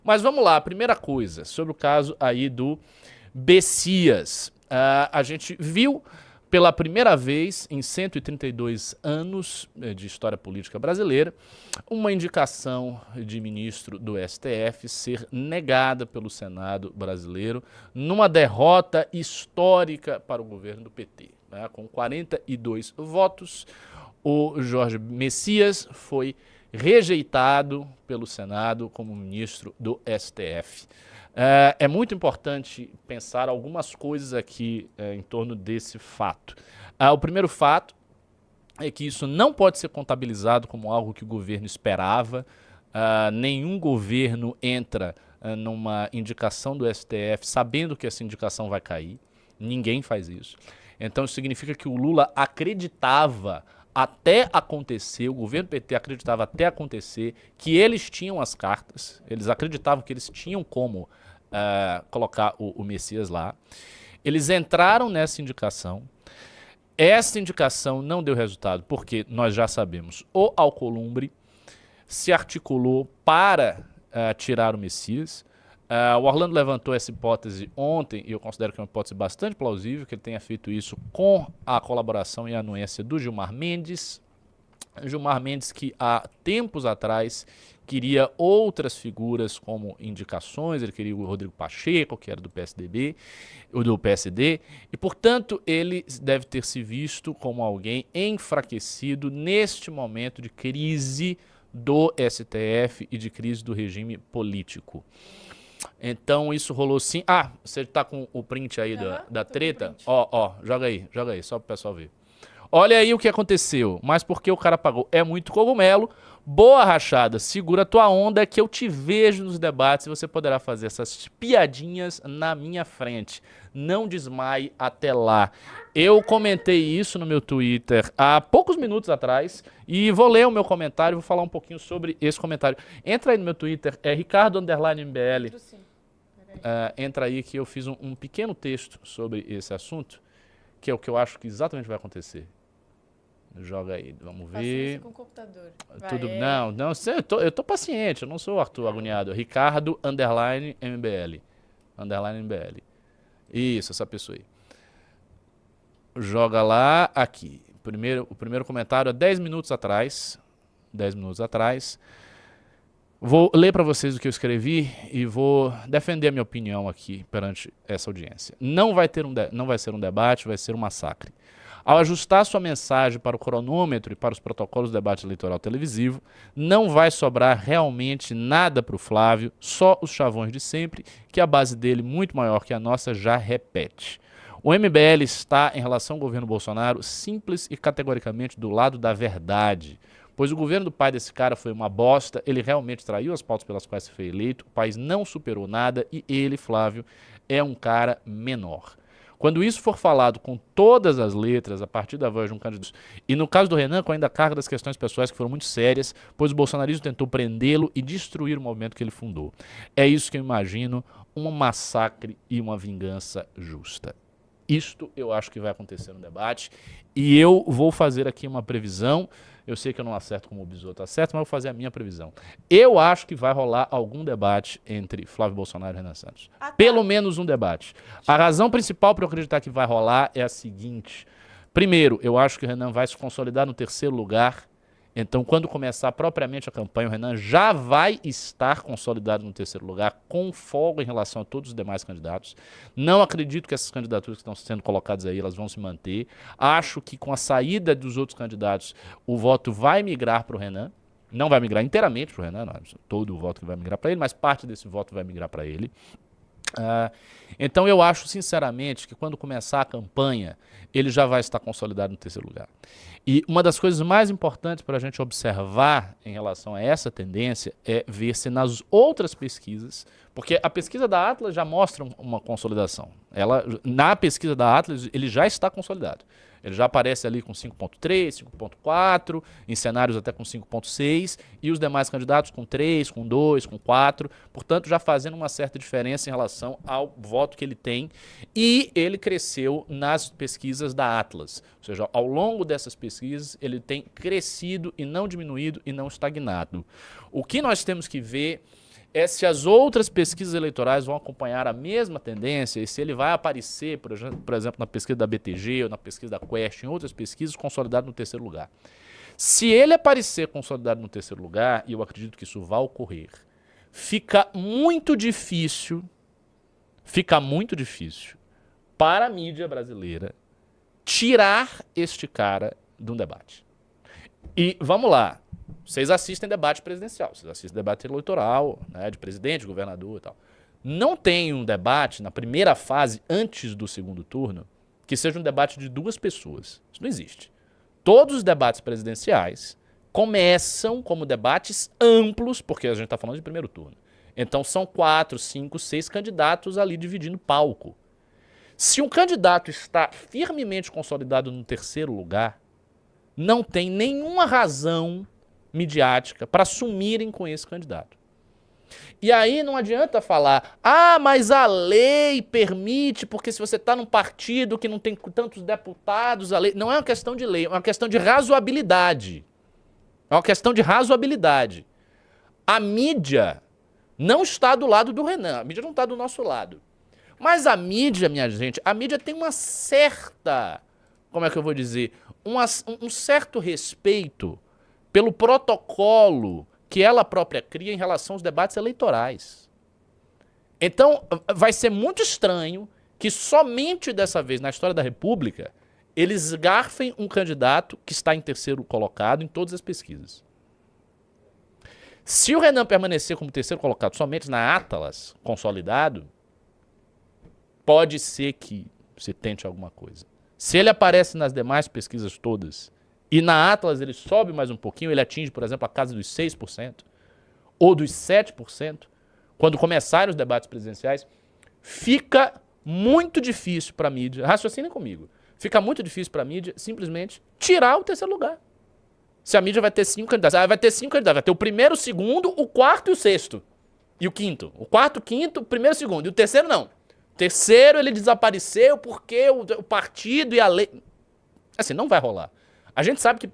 Mas vamos lá, primeira coisa, sobre o caso aí do Bessias. A gente viu pela primeira vez em 132 anos de história política brasileira uma indicação de ministro do STF ser negada pelo Senado brasileiro numa derrota histórica para o governo do PT. Né? Com 42 votos, o Jorge Messias foi rejeitado pelo Senado como ministro do STF. É muito importante pensar algumas coisas aqui em torno desse fato. O primeiro fato é que isso não pode ser contabilizado como algo que o governo esperava. Nenhum governo entra numa indicação do STF sabendo que essa indicação vai cair. Ninguém faz isso. Então isso significa que o Lula acreditava até acontecer, o governo PT acreditava até acontecer que eles tinham as cartas, eles acreditavam que eles tinham como colocar o Messias lá. Eles entraram nessa indicação. Essa indicação não deu resultado, porque nós já sabemos, o Alcolumbre se articulou para tirar o Messias. O Orlando levantou essa hipótese ontem, e eu considero que é uma hipótese bastante plausível, que ele tenha feito isso com a colaboração e a anuência do Gilmar Mendes. Gilmar Mendes, que há tempos atrás queria outras figuras como indicações, ele queria o Rodrigo Pacheco, que era do PSDB, ou do PSD, e portanto ele deve ter se visto como alguém enfraquecido neste momento de crise do STF e de crise do regime político. Então isso rolou sim. Você tá com o print aí da treta? Ó, joga aí, só pro pessoal ver. Olha aí o que aconteceu, mas porque o cara pagou. É muito cogumelo. Boa rachada, segura tua onda que eu te vejo nos debates e você poderá fazer essas piadinhas na minha frente. Não desmaie até lá. Eu comentei isso no meu Twitter há poucos minutos atrás e vou ler o meu comentário, vou falar um pouquinho sobre esse comentário. Entra aí no meu Twitter, é Ricardo_MBL. Entra aí que eu fiz um pequeno texto sobre esse assunto, que é o que eu acho que exatamente vai acontecer. Joga aí, vamos ver. Paciência com o computador. Tudo, não, eu tô paciente, eu não sou o Arthur agoniado. Ricardo_MBL. _MBL. Isso, essa pessoa aí. Joga lá, aqui. O primeiro comentário é 10 minutos atrás. 10 minutos atrás. Vou ler para vocês o que eu escrevi e vou defender a minha opinião aqui perante essa audiência. Não vai ser um debate, vai ser um massacre. Ao ajustar sua mensagem para o cronômetro e para os protocolos do debate eleitoral televisivo, não vai sobrar realmente nada para o Flávio, só os chavões de sempre, que a base dele, muito maior que a nossa, já repete. O MBL está, em relação ao governo Bolsonaro, simples e categoricamente do lado da verdade. Pois o governo do pai desse cara foi uma bosta, ele realmente traiu as pautas pelas quais foi eleito, o país não superou nada e ele, Flávio, é um cara menor. Quando isso for falado com todas as letras, a partir da voz de um candidato, e no caso do Renan, com ainda a carga das questões pessoais que foram muito sérias, pois o bolsonarismo tentou prendê-lo e destruir o movimento que ele fundou. É isso que eu imagino, um massacre e uma vingança justa. Isto eu acho que vai acontecer no debate e eu vou fazer aqui uma previsão. Eu sei que eu não acerto como o Bisotto acerta, mas eu vou fazer a minha previsão. Eu acho que vai rolar algum debate entre Flávio Bolsonaro e Renan Santos. Pelo menos um debate. A razão principal para eu acreditar que vai rolar é a seguinte. Primeiro, eu acho que o Renan vai se consolidar no terceiro lugar. Então, quando começar propriamente a campanha, o Renan já vai estar consolidado no terceiro lugar, com folga em relação a todos os demais candidatos. Não acredito que essas candidaturas que estão sendo colocadas aí, elas vão se manter. Acho que com a saída dos outros candidatos, o voto vai migrar para o Renan. Não vai migrar inteiramente para o Renan, não, todo o voto que vai migrar para ele, mas parte desse voto vai migrar para ele. Então eu acho sinceramente que quando começar a campanha ele já vai estar consolidado no terceiro lugar. E uma das coisas mais importantes para a gente observar em relação a essa tendência é ver se nas outras pesquisas, porque a pesquisa da Atlas já mostra uma consolidação. Na pesquisa da Atlas ele já está consolidado. Ele já aparece ali com 5.3, 5.4, em cenários até com 5.6, e os demais candidatos com 3, com 2, com 4, portanto já fazendo uma certa diferença em relação ao voto que ele tem, e ele cresceu nas pesquisas da Atlas, ou seja, ao longo dessas pesquisas ele tem crescido e não diminuído e não estagnado. O que nós temos que ver é se as outras pesquisas eleitorais vão acompanhar a mesma tendência e se ele vai aparecer, por exemplo, na pesquisa da BTG ou na pesquisa da Quest, em outras pesquisas, consolidado no terceiro lugar. Se ele aparecer consolidado no terceiro lugar, e eu acredito que isso vai ocorrer, fica muito difícil para a mídia brasileira tirar este cara de um debate. E vamos lá, vocês assistem debate presidencial, vocês assistem debate eleitoral, né, de presidente, governador e tal. Não tem um debate na primeira fase, antes do segundo turno, que seja um debate de duas pessoas. Isso não existe. Todos os debates presidenciais começam como debates amplos, porque a gente está falando de primeiro turno. Então são 4, 5, 6 candidatos ali dividindo palco. Se um candidato está firmemente consolidado no terceiro lugar, não tem nenhuma razão midiática para sumirem com esse candidato. E aí não adianta falar, mas a lei permite, porque se você está num partido que não tem tantos deputados, a lei... Não é uma questão de lei, é uma questão de razoabilidade. É uma questão de razoabilidade. A mídia não está do lado do Renan, a mídia não está do nosso lado. Mas a mídia, minha gente, a mídia tem uma certa, como é que eu vou dizer, um certo respeito pelo protocolo que ela própria cria em relação aos debates eleitorais. Então, vai ser muito estranho que somente dessa vez, na história da República, eles garfem um candidato que está em terceiro colocado em todas as pesquisas. Se o Renan permanecer como terceiro colocado somente na Atlas, consolidado, pode ser que se tente alguma coisa. Se ele aparece nas demais pesquisas todas, e na Atlas ele sobe mais um pouquinho, ele atinge, por exemplo, a casa dos 6%, ou dos 7%, quando começarem os debates presidenciais, fica muito difícil para a mídia, raciocinem comigo, fica muito difícil para a mídia simplesmente tirar o terceiro lugar. Se a mídia vai ter 5 candidatos, vai ter 5 candidatos, vai ter o primeiro, o segundo, o quarto e o sexto. E o quinto. O quarto, o quinto, o primeiro e o segundo. E o terceiro não. O terceiro ele desapareceu porque o partido e a lei... Assim, não vai rolar. A gente sabe que,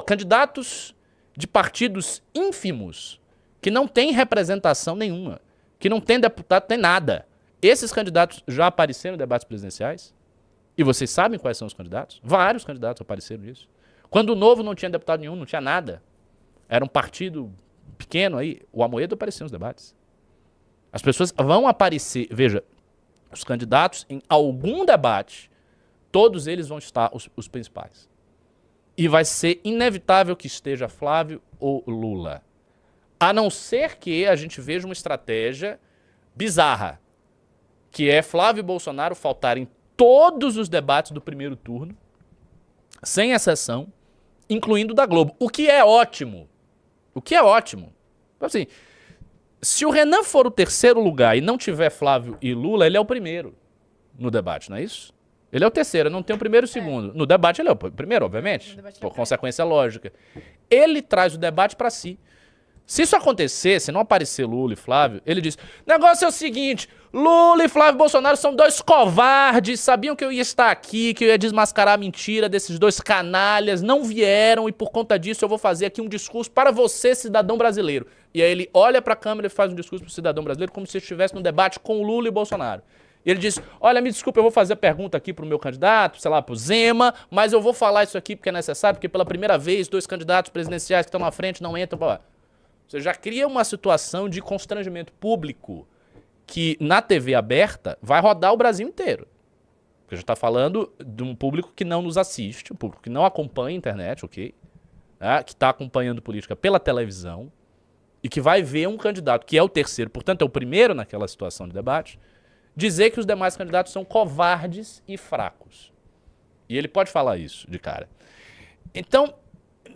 candidatos de partidos ínfimos, que não têm representação nenhuma, que não tem deputado, tem nada. Esses candidatos já apareceram em debates presidenciais? E vocês sabem quais são os candidatos? Vários candidatos apareceram nisso. Quando o Novo não tinha deputado nenhum, não tinha nada. Era um partido pequeno aí. O Amoedo apareceu nos debates. As pessoas vão aparecer, veja, os candidatos em algum debate, todos eles vão estar os principais. E vai ser inevitável que esteja Flávio ou Lula. A não ser que a gente veja uma estratégia bizarra, que é Flávio e Bolsonaro faltarem todos os debates do primeiro turno, sem exceção, incluindo o da Globo. O que é ótimo. O que é ótimo. Assim, se o Renan for o terceiro lugar e não tiver Flávio e Lula, ele é o primeiro no debate, não é isso? Ele é o terceiro, não tem o primeiro e o segundo. No debate ele é o primeiro, obviamente, por consequência lógica. Ele traz o debate para si. Se isso acontecer, se não aparecer Lula e Flávio, ele diz, negócio é o seguinte, Lula e Flávio Bolsonaro são dois covardes, sabiam que eu ia estar aqui, que eu ia desmascarar a mentira desses dois canalhas, não vieram e por conta disso eu vou fazer aqui um discurso para você, cidadão brasileiro. E aí ele olha para a câmera e faz um discurso para o cidadão brasileiro como se estivesse num debate com o Lula e Bolsonaro. E ele diz, olha, me desculpa, eu vou fazer a pergunta aqui pro meu candidato, sei lá, pro Zema, mas eu vou falar isso aqui porque é necessário, porque pela primeira vez dois candidatos presidenciais que estão na frente não entram pra... Você já cria uma situação de constrangimento público que na TV aberta vai rodar o Brasil inteiro. Porque a gente está falando de um público que não nos assiste, um público que não acompanha a internet, ok? Que está acompanhando política pela televisão e que vai ver um candidato que é o terceiro, portanto é o primeiro naquela situação de debate, dizer que os demais candidatos são covardes e fracos. E ele pode falar isso de cara. Então,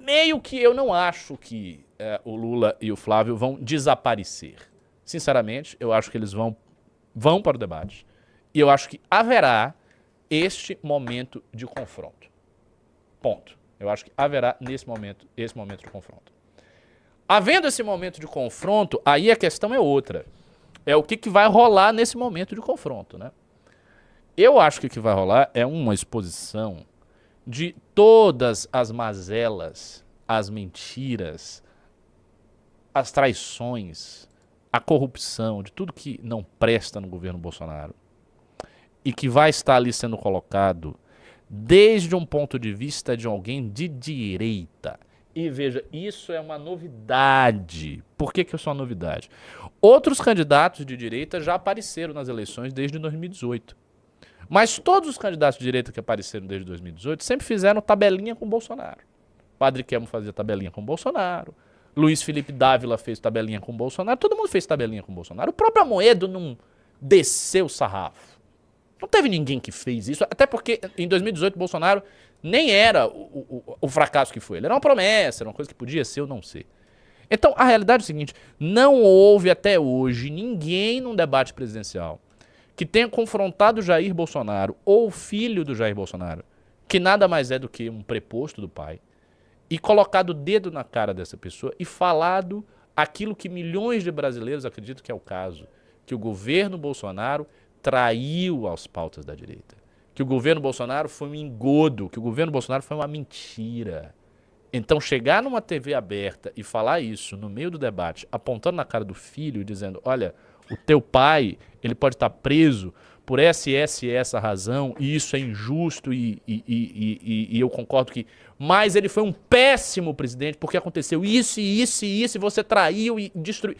meio que eu não acho que o Lula e o Flávio vão desaparecer. Sinceramente, eu acho que eles vão para o debate. E eu acho que haverá este momento de confronto. Ponto. Eu acho que haverá esse momento de confronto. Havendo esse momento de confronto, aí a questão é outra. É o que vai rolar nesse momento de confronto, né? Eu acho que o que vai rolar é uma exposição de todas as mazelas, as mentiras, as traições, a corrupção, de tudo que não presta no governo Bolsonaro e que vai estar ali sendo colocado desde um ponto de vista de alguém de direita. E veja, isso é uma novidade. Por que isso é uma novidade? Outros candidatos de direita já apareceram nas eleições desde 2018. Mas todos os candidatos de direita que apareceram desde 2018 sempre fizeram tabelinha com Bolsonaro. Padre Kelmo fazia tabelinha com Bolsonaro. Luiz Felipe Dávila fez tabelinha com Bolsonaro. Todo mundo fez tabelinha com Bolsonaro. O próprio Amoedo não desceu o sarrafo. Não teve ninguém que fez isso. Até porque em 2018 Bolsonaro nem era o fracasso que foi. Ele era uma promessa, era uma coisa que podia ser ou não ser. Então a realidade é o seguinte, não houve até hoje ninguém num debate presidencial que tenha confrontado Jair Bolsonaro ou o filho do Jair Bolsonaro, que nada mais é do que um preposto do pai, e colocado o dedo na cara dessa pessoa e falado aquilo que milhões de brasileiros acreditam que é o caso, que o governo Bolsonaro traiu as pautas da direita, que o governo Bolsonaro foi um engodo, que o governo Bolsonaro foi uma mentira. Então chegar numa TV aberta e falar isso no meio do debate, apontando na cara do filho, dizendo, olha, o teu pai, ele pode estar preso por essa e essa razão, e isso é injusto, e eu concordo que... Mas ele foi um péssimo presidente, porque aconteceu isso, e você traiu e destruiu...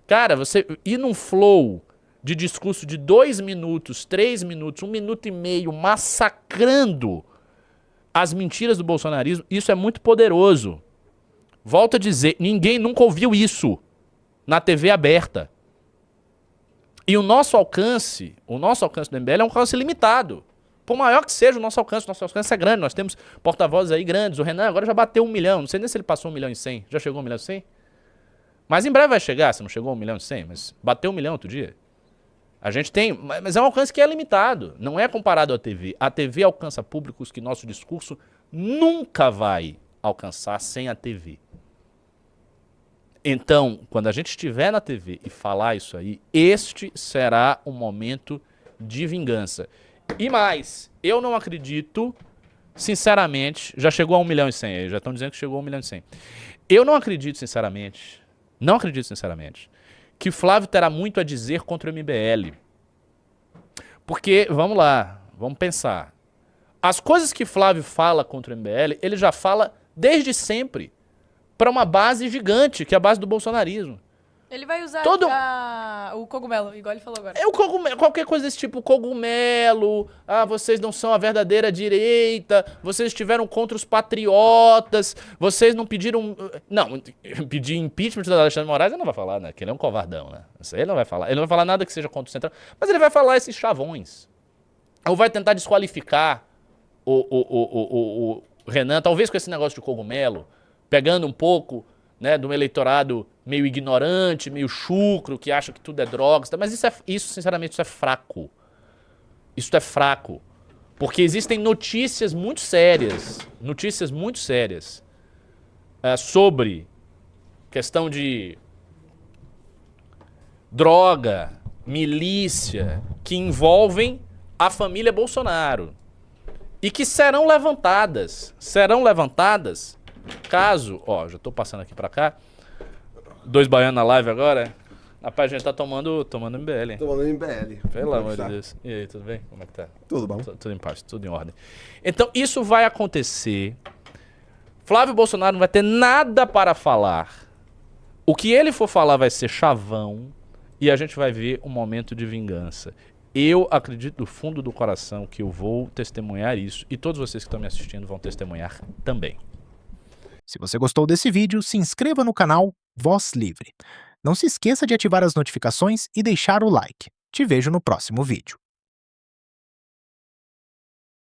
Cara, você ir num flow de discurso de 2 minutos, 3 minutos, 1 minuto e meio, massacrando as mentiras do bolsonarismo, isso é muito poderoso. Volto a dizer, ninguém nunca ouviu isso na TV aberta. E o nosso alcance do MBL é um alcance limitado. Por maior que seja o nosso alcance é grande. Nós temos porta-vozes aí grandes. O Renan agora já bateu 1 milhão. Não sei nem se ele passou 1 milhão e 100. Já chegou a 1 milhão e 100? Mas em breve vai chegar, se não chegou a 1 milhão e 100. Mas bateu 1 milhão outro dia. A gente tem... Mas é um alcance que é limitado. Não é comparado à TV. A TV alcança públicos que nosso discurso nunca vai alcançar sem a TV. Então, quando a gente estiver na TV e falar isso aí, este será um momento de vingança. E mais, eu não acredito, sinceramente, já chegou a 1 milhão e 100 aí, já estão dizendo que chegou a 1 milhão e 100. Eu não acredito, sinceramente, que Flávio terá muito a dizer contra o MBL. Porque, vamos lá, vamos pensar. As coisas que Flávio fala contra o MBL, ele já fala desde sempre. Para uma base gigante, que é a base do bolsonarismo. Ele vai usar o cogumelo, igual ele falou agora. É o cogumelo, qualquer coisa desse tipo, cogumelo, vocês não são a verdadeira direita, vocês estiveram contra os patriotas, vocês não pediram... Não, pedir impeachment do Alexandre de Moraes ele não vai falar, né? Que ele é um covardão, né? Isso aí ele não vai falar. Ele não vai falar nada que seja contra o Centrão, mas ele vai falar esses chavões. Ou vai tentar desqualificar o Renan, talvez com esse negócio de cogumelo, pegando um pouco, né, de um eleitorado meio ignorante, meio chucro, que acha que tudo é drogas, mas isso sinceramente, isso é fraco. Isso é fraco. Porque existem notícias muito sérias sobre questão de droga, milícia, que envolvem a família Bolsonaro. E que serão levantadas caso, ó, já tô passando aqui pra cá, 2 baianos na live agora, rapaz, a gente tá tomando MBL, hein? Tomando MBL. Pelo amor de Deus. E aí, tudo bem? Como é que tá? Tudo bom. Tudo em paz, tudo em ordem. Então, isso vai acontecer. Flávio Bolsonaro não vai ter nada para falar. O que ele for falar vai ser chavão e a gente vai ver um momento de vingança. Eu acredito do fundo do coração que eu vou testemunhar isso e todos vocês que estão me assistindo vão testemunhar também. Se você gostou desse vídeo, se inscreva no canal Voz Livre. Não se esqueça de ativar as notificações e deixar o like. Te vejo no próximo vídeo.